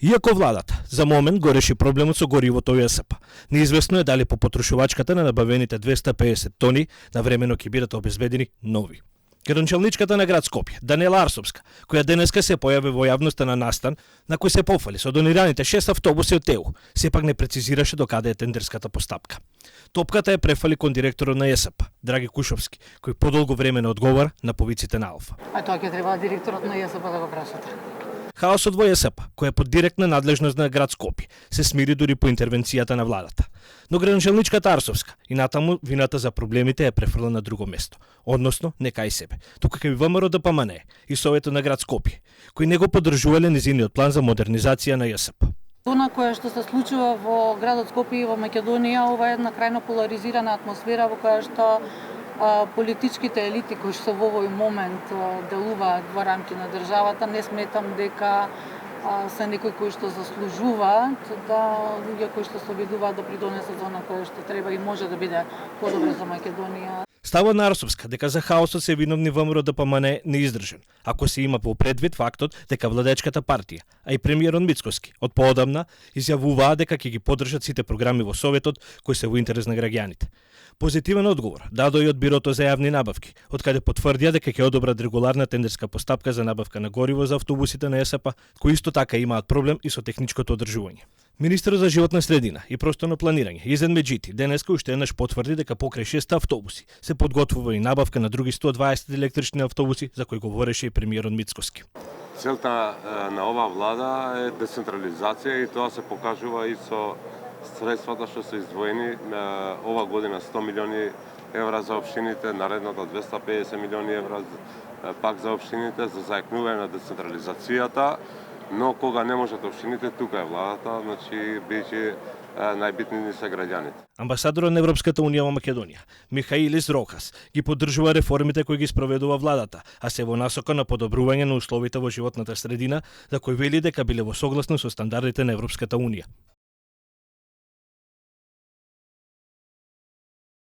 Иако владата за момент го реши проблемот со горивото ЈСП, неизвестно е дали по потрошувачката на набавените 250 тони навремено ќе бидат обезбедени нови. Градоначалничката на град Скопје, Даниела Арсовска, која денеска се појави во јавноста на настан на кој се пофали со донираните 6 автобуси од ТЕУ, сепак не прецизираше до каде е тендерската постапка. Топката е префали кон директорот на ЈСП, Драги Кушовски, кој подолго време не одговара на повиците на Алфа. А тоа ќе треба директорот на ЈСП да го прашате. Хаосот во ЈСП, кој е под директна надлежност на град Скопје, се смири дури по интервенцијата на владата. Но градоначалничката Арсовска и натаму вината за проблемите е префрла на друго место, односно не кај себе, туку кај ВМРО ДПМН и Советот на град Скопје, кои не го поддржувале низиниот план за модернизација на ЈСП. Она кое што се случува во градот Скопје и во Македонија, ова е една крајно поларизирана атмосфера во која што политичките елити кои што во овој момент делуваат во рамки на државата, не сметам дека се некои кои што заслужуваат да луѓе кои што се обидуваат да придонесат за она кое што треба и може да биде подобро за Македонија. Ставот на Арсовска дека за хаосот се виновни ВМРО ДПМН не издржан, ако се има по предвид фактот дека владечката партија, а и премиерот Мицкоски од поодамна изјавуваа дека ќе ги поддржат сите програми во Советот кои се во интерес на граѓаните. Позитивен одговор дадо и од Бирото за јавни набавки, од каде потврдија дека ќе одобрат регуларна тендерска постапка за набавка на гориво за автобусите на ЈСП, кои исто така имаат проблем и со техничкото одржување. Министерот за животна средина и просторно планирање Изен Меджити денеска уште еднаш потврди дека покрај 6 автобуси се подготвува и набавка на други 120 електрични автобуси за кои говореше и премиерот Мицкоски. Целта на оваа влада е децентрализација и тоа се покажува и со средствата што се издвоени ова година 100 милиони евра за општините, наредната 250 милиони евра пак за општините за зајакнување на децентрализацијата, но кога не можат општините, тука е владата, значи биќе најбитни ни се граѓаните. Амбасадорот на Европската унија во Македонија, Михаилис Рохас, ги поддржува реформите кои ги спроведува владата, а се во насока на подобрување на условите во животната средина, за кои вели дека биле во согласно со стандардите на Европската унија.